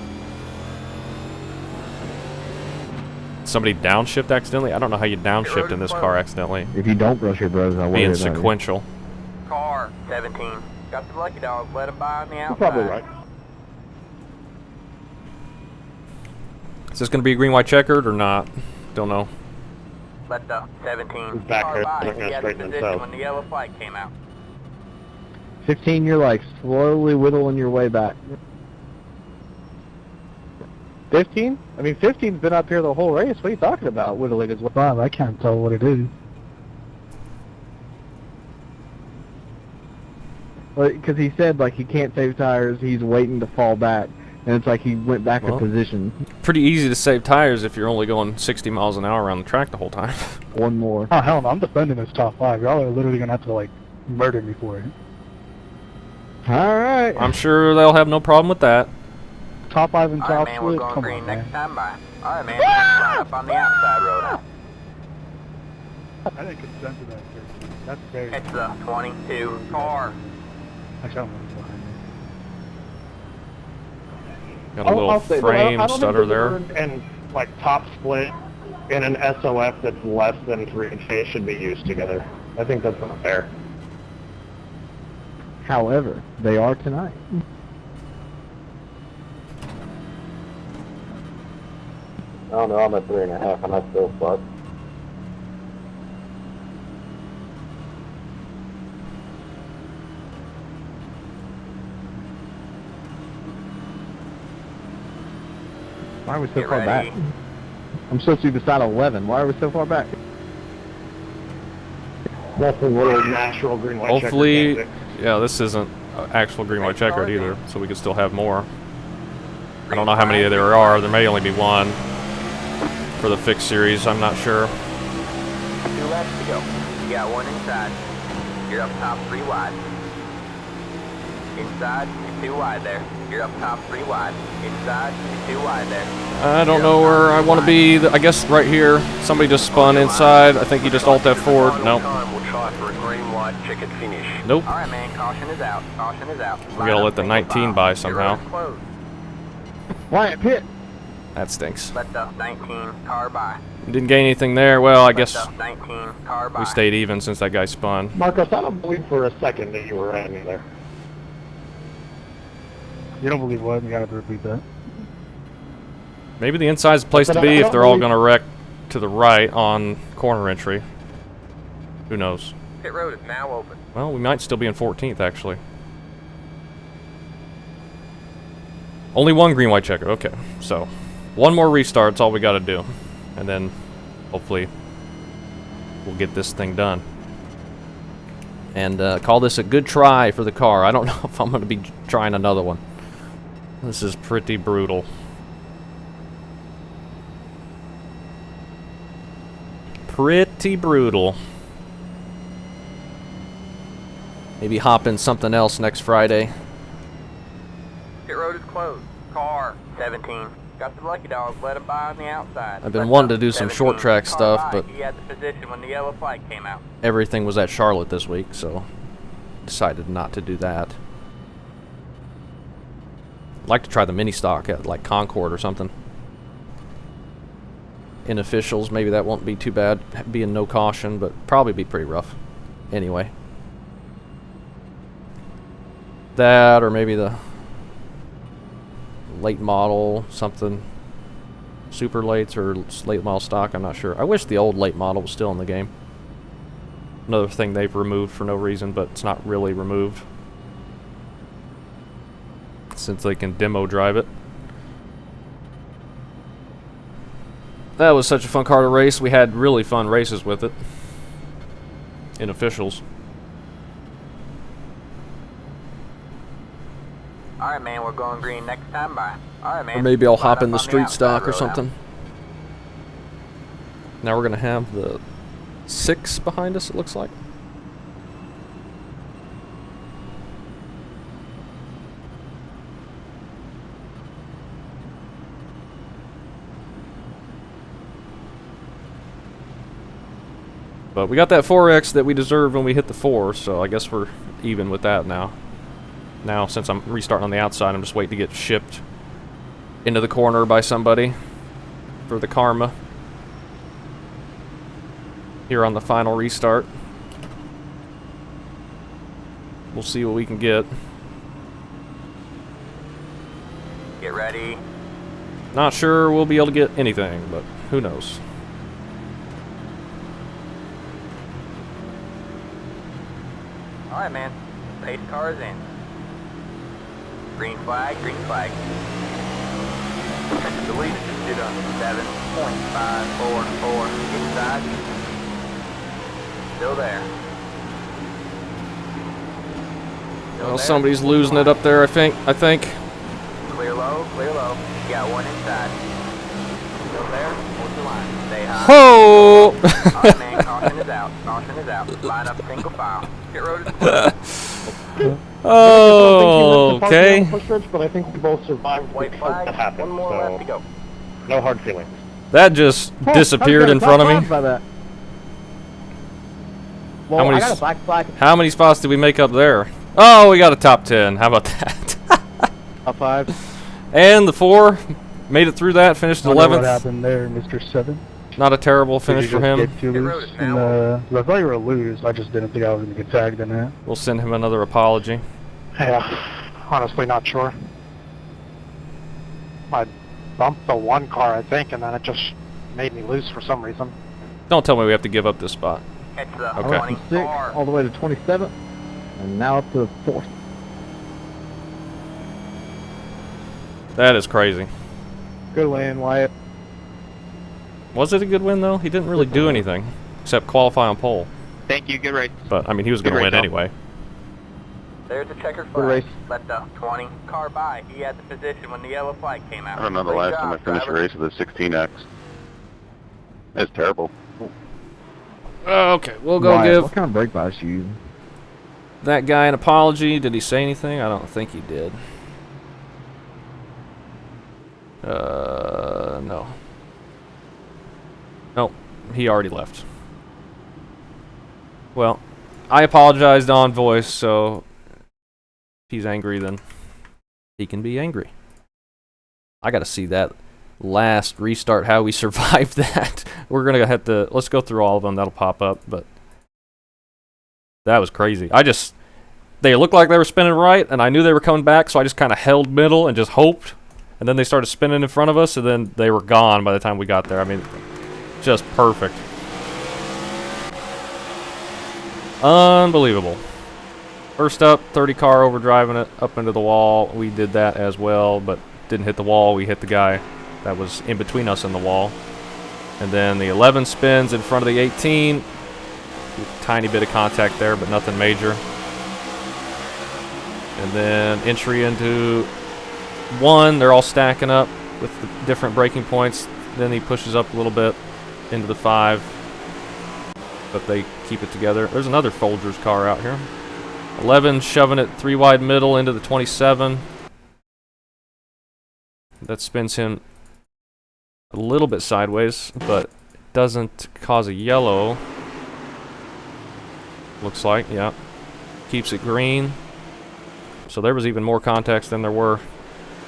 Somebody downshift accidentally? I don't know how you downshift in this car accidentally. If you don't brush your bros, I'll worry Being about you. sequential. Car 17. Got the lucky dog. Let him by on the outside. You're probably right. Is this going to be a green, white, checkered or not? Don't know. Let the 17 Back car here, by. they're He gonna had the straighten position themselves. when the yellow flag came out. 15, you're like slowly whittling your way back. 15? I mean, 15's been up here the whole race. What are you talking about? Whittling is what? 5, I can't tell what it is. Because he said like he can't save tires. He's waiting to fall back, and it's like he went back Well. a position. Pretty easy to save tires if you're only going 60 miles an hour around the track the whole time. One more. Oh, hell no, I'm defending this top 5. Y'all are literally going to have to, like, murder me for it. All right. I'm sure they'll have no problem with that. Top 5 and All right, top man, we're split? going Come green on, next man. time by. All right, man. Line up on the outside road now. I didn't consent to that, 13. That's very... It's the 22 car. Actually, I don't know what's behind me. Got a little frame stutter there. And like top split and an SOF that's less than 3K should be used together. I think that's not fair. However, they are tonight. I don't know, I'm at 3.5 and I still fuck. Why are we so Get far ready. back? I'm supposed to be beside 11. Why are we so far back? That's a little natural green white Hopefully, checker yeah, this isn't actual green white checkered either, so we could still have more. I don't know how many there are. There may only be one for the fixed series. I'm not sure. 2 laps to go. You got one inside. You're up top 3 wide. Inside, you're 2 wide there. You're up top 3 wide. Inside, you're 2 wide there. I don't know where I want to be. I guess right here. Somebody just spun inside. I think he just alt F4. Nope. We'll try for a green, white, checkered finish. Nope. All right, man. Caution is out. Caution is out. We gotta let the 19 by somehow. Wyatt, pit! That stinks. Let the 19 car by. Didn't gain anything there. Well, I Let guess the 19 car by. we stayed even since that guy spun. Marcos, I don't believe for a second that you were at me there. You don't believe what? You gotta repeat that. Maybe the inside's the place to be if they're all gonna wreck to the right on corner entry. Who knows? Pit road is now open. Well, we might still be in 14th actually. Only one green white checker. Okay, so one more restart's all we got to do, and then hopefully we'll get this thing done and call this a good try for the car. I don't know if I'm going to be trying another one. This is pretty brutal. Pretty brutal. Maybe hop in something else next Friday. Pit road is closed. Car 17. Got the lucky dogs. Let him by on the outside. I've been Let wanting the to do some 17 short track car stuff, by. but He had the position when the yellow flag came out. everything was at Charlotte this week, so decided not to do that. I'd like to try the mini stock at like Concord or something. In officials, maybe that won't be too bad, being no caution, but probably be pretty rough. Anyway. That, or maybe the late model, something. Super lates or late model stock, I'm not sure. I wish the old late model was still in the game. Another thing they've removed for no reason, but it's not really removed, since they can demo drive it. That was such a fun car to race. We had really fun races with it in officials. Alright, man. We're going green next time by. Alright, man. Or maybe I'll hop Line in the up on street outside stock or road out. something. Now we're going to have the 6 behind us, it looks like. But we got that 4X that we deserved when we hit the 4, so I guess we're even with that now. Now, since I'm restarting on the outside, I'm just waiting to get shipped into the corner by somebody for the karma here on the final restart. We'll see what we can get. Get ready. Not sure we'll be able to get anything, but who knows. Alright, man. Pace car is in. Green flag, green flag. The lead is at 7.544 inside. Still there. Still Well, there. somebody's losing it up there, I think. Clear low, clear low. You got one inside. Still there. Hold the line. Stay high. Ho! Alright, man. Caution is out. Caution is out. Line up single file. Pit road is clear. Oh, okay. But I think we both survived White before flag. that happened, One more lap to so go. no hard feelings. That just disappeared in front of me. By that. Well, many I got s- a black flag. How many spots did we make up there? Oh, we got a top 10. How about that? Top 5. And the 4 made it through that, finished Wonder 11th. what happened there, Mr. 7? Not a terrible finish for him. Get too loose in the, 'cause I thought you were a lose. I just didn't think I was going to get tagged in that. We'll send him another apology. Yeah, honestly not sure. I bumped the one car, I think, and then it just made me loose for some reason. Don't tell me we have to give up this spot. It's the Okay. 24. All the way to 27th, and now up to 4th. That is crazy. Good win, Wyatt. Was it a good win, though? He didn't really do anything except qualify on pole. Thank you. Good race. But, I mean, he was going to Good win race, anyway. There's a checkered Good flag. race. Let the 20 car by. He had the position when the yellow flag came out. I don't know the Great last time I job, finished a driver. race with a 16X. It's terrible. Okay, we'll go Wyatt, give what kind of brake bias you using? that guy an apology. Did he say anything? I don't think he did. No. Nope, he already left. Well, I apologized on voice, so if he's angry, then he can be angry. I gotta see that last restart, how we survived that. We're gonna have to, let's go through all of them, that'll pop up, but that was crazy. They looked like they were spinning right, and I knew they were coming back, so I just kind of held middle and just hoped. And then they started spinning in front of us, and then they were gone by the time we got there. I mean, just perfect. Unbelievable. First up, 30 car overdriving it up into the wall. We did that as well, but didn't hit the wall. We hit the guy that was in between us and the wall. And then the 11 spins in front of the 18. Tiny bit of contact there, but nothing major. And then entry into 1. They're all stacking up with the different braking points. Then he pushes up a little bit into the 5. But they keep it together. There's another Folgers car out here. 11 shoving it 3 wide middle into the 27. That spins him a little bit sideways, but doesn't cause a yellow. Looks like, yeah. Keeps it green. So there was even more contacts than there were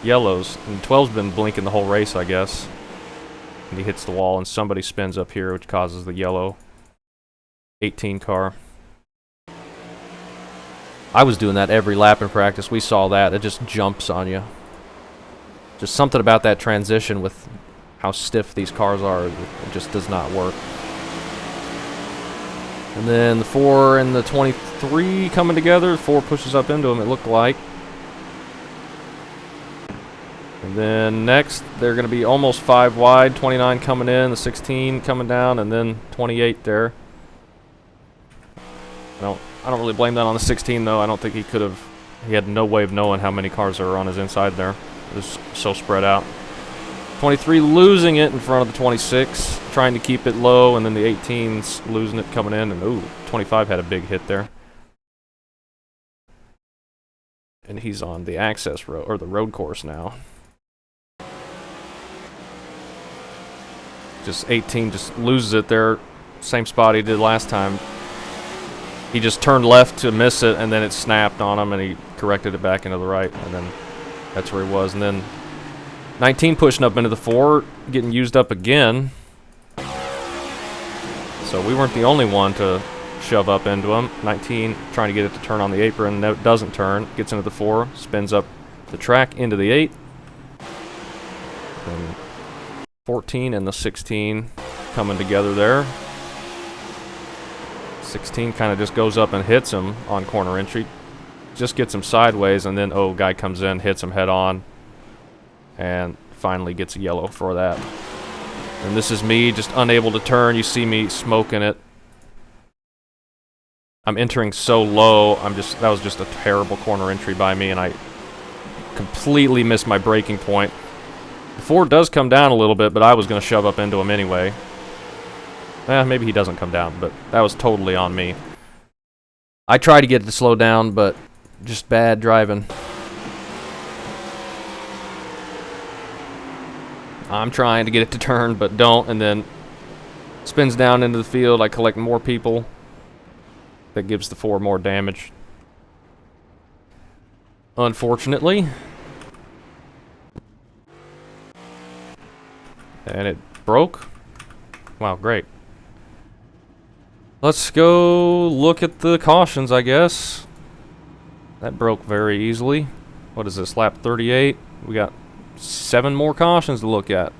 yellows. And 12's been blinking the whole race, I guess. And he hits the wall, and somebody spins up here, which causes the yellow 18 car. I was doing that every lap in practice. We saw that. It just jumps on you. Just something about that transition with how stiff these cars are. It just does not work. And then the 4 and the 23 coming together. 4 pushes up into him, it looked like. And then next, they're going to be almost 5 wide. 29 coming in, the 16 coming down, and then 28 there. I don't really blame that on the 16, though. I don't think he could have. He had no way of knowing how many cars are on his inside there. It was so spread out. 23 losing it in front of the 26, trying to keep it low, and then the 18's losing it coming in, and ooh, 25 had a big hit there. And he's on the access road, or the road course now. Just 18 just loses it there, same spot he did last time. He just turned left to miss it, and then it snapped on him, and he corrected it back into the right, and then that's where he was. And then 19 pushing up into the 4, getting used up again. So we weren't the only one to shove up into him. 19 trying to get it to turn on the apron, no, it doesn't turn. Gets into the 4, spins up the track into the 8. And 14 and the 16 coming together there. 16 kind of just goes up and hits him on corner entry. Just gets him sideways, and then, oh, guy comes in, hits him head on, and finally gets a yellow for that. And this is me just unable to turn. You see me smoking it. I'm entering so low. That was just a terrible corner entry by me, and I completely missed my braking point. The 4 does come down a little bit, but I was going to shove up into him anyway. Maybe he doesn't come down, but that was totally on me. I tried to get it to slow down, but just bad driving. I'm trying to get it to turn, but don't, and then spins down into the field. I collect more people. That gives the 4 more damage. And it broke? Wow, great. Let's go look at the cautions, I guess. That broke very easily. What is this, lap 38? We got 7 more cautions to look at.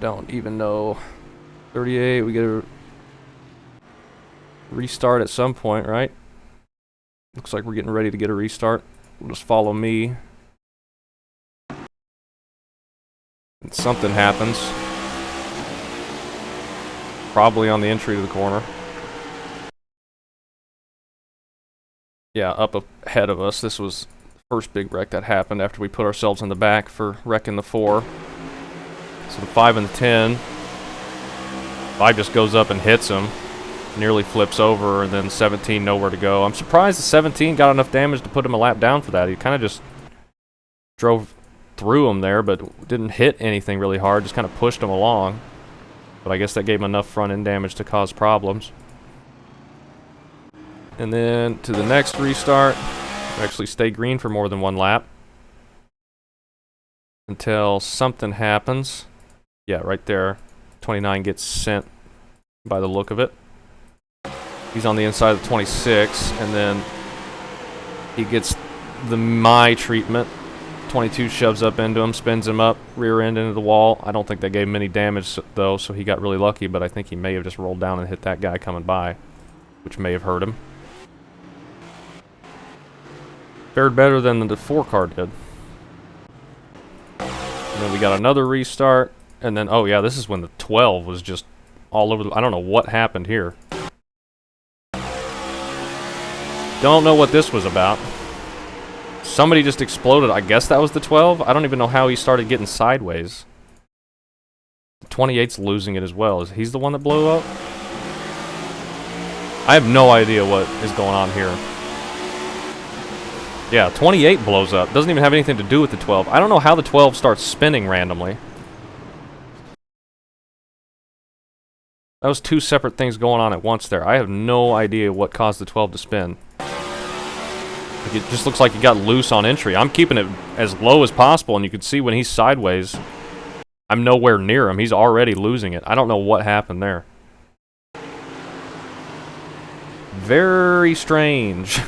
Don't even know. 38, we get a restart at some point, right? Looks like we're getting ready to get a restart. We'll just follow me. And something happens. Probably on the entry to the corner. Yeah, up ahead of us. This was the first big wreck that happened after we put ourselves in the back for wrecking the 4. So the 5 and the 10. 5 just goes up and hits him. Nearly flips over, and then 17 nowhere to go. I'm surprised the 17 got enough damage to put him a lap down for that. He kind of just drove through him there, but didn't hit anything really hard. Just kind of pushed him along. But I guess that gave him enough front end damage to cause problems. And then to the next restart. Actually stay green for more than 1 lap. Until something happens. Yeah, right there. 29 gets sent by the look of it. He's on the inside of the 26, and then he gets the my treatment. 22 shoves up into him, spins him up, rear end into the wall. I don't think that gave him any damage, though, so he got really lucky, but I think he may have just rolled down and hit that guy coming by, which may have hurt him. Fared better than the 4 car did. And then we got another restart, and then, oh yeah, this is when the 12 was just all over the... I don't know what happened here. Don't know what this was about. Somebody just exploded. I guess that was the 12? I don't even know how he started getting sideways. The 28's losing it as well. He's the one that blew up? I have no idea what is going on here. Yeah, 28 blows up. Doesn't even have anything to do with the 12. I don't know how the 12 starts spinning randomly. That was 2 separate things going on at once there. I have no idea what caused the 12 to spin. It just looks like he got loose on entry. I'm keeping it as low as possible, and you can see when he's sideways, I'm nowhere near him. He's already losing it. I don't know what happened there. Very strange.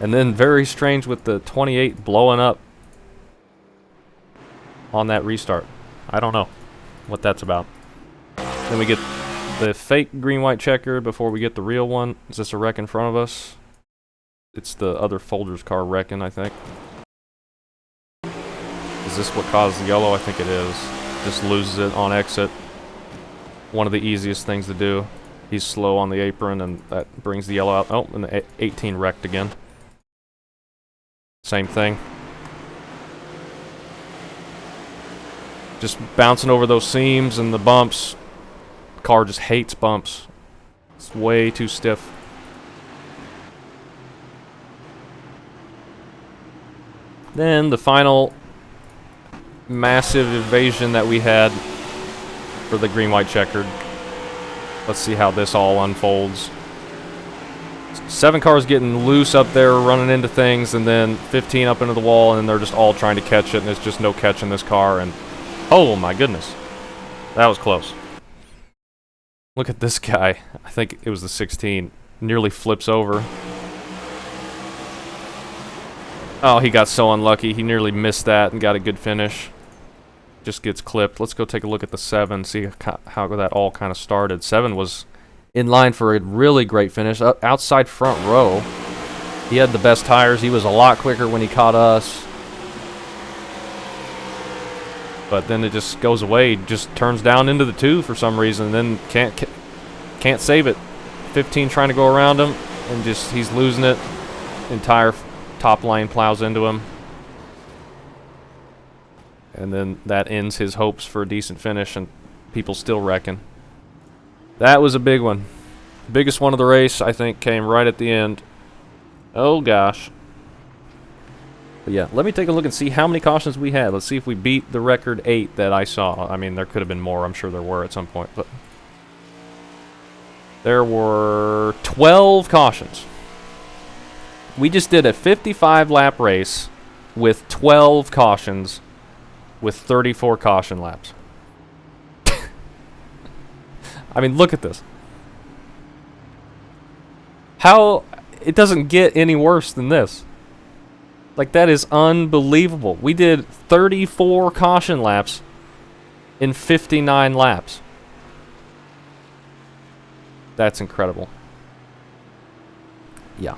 And then very strange with the 28 blowing up on that restart. I don't know what that's about. Then we get the fake green-white checkered before we get the real one. Is this a wreck in front of us? It's the other Folgers car wrecking, I think. Is this what caused the yellow? I think it is. Just loses it on exit. One of the easiest things to do. He's slow on the apron, and that brings the yellow out. Oh, and the 18 wrecked again. Same thing. Just bouncing over those seams and the bumps. The car just hates bumps. It's way too stiff. Then the final massive evasion that we had for the green-white checkered. Let's see how this all unfolds. 7 cars getting loose up there, running into things, and then 15 up into the wall, and they're just all trying to catch it, and there's just no catching this car, and oh my goodness. That was close. Look at this guy. I think it was the 16. Nearly flips over. Oh, he got so unlucky. He nearly missed that and got a good finish. Just gets clipped. Let's go take a look at the 7, see how that all kind of started. 7 was in line for a really great finish. Outside front row. He had the best tires. He was a lot quicker when he caught us. But then it just goes away. Just turns down into the 2 for some reason. Then can't save it. 15 trying to go around him. And just he's losing it. Entire top line plows into him. And then that ends his hopes for a decent finish, and people still wrecking. That was a big one. Biggest one of the race, I think, came right at the end. Oh gosh. But yeah, let me take a look and see how many cautions we had. Let's see if we beat the record 8 that I saw. I mean, there could have been more. I'm sure there were at some point, but there were 12 cautions. We just did a 55 lap race with 12 cautions with 34 caution laps. I mean, look at this. How it doesn't get any worse than this. Like, that is unbelievable. We did 34 caution laps in 59 laps. That's incredible. Yeah.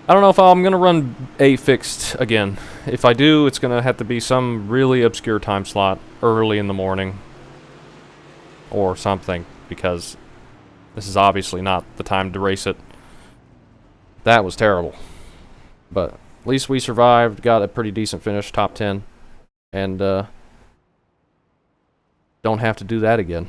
I don't know if I'm going to run A fixed again. If I do, it's going to have to be some really obscure time slot early in the morning or something, because this is obviously not the time to race it. That was terrible. But at least we survived, got a pretty decent finish, top 10, and don't have to do that again.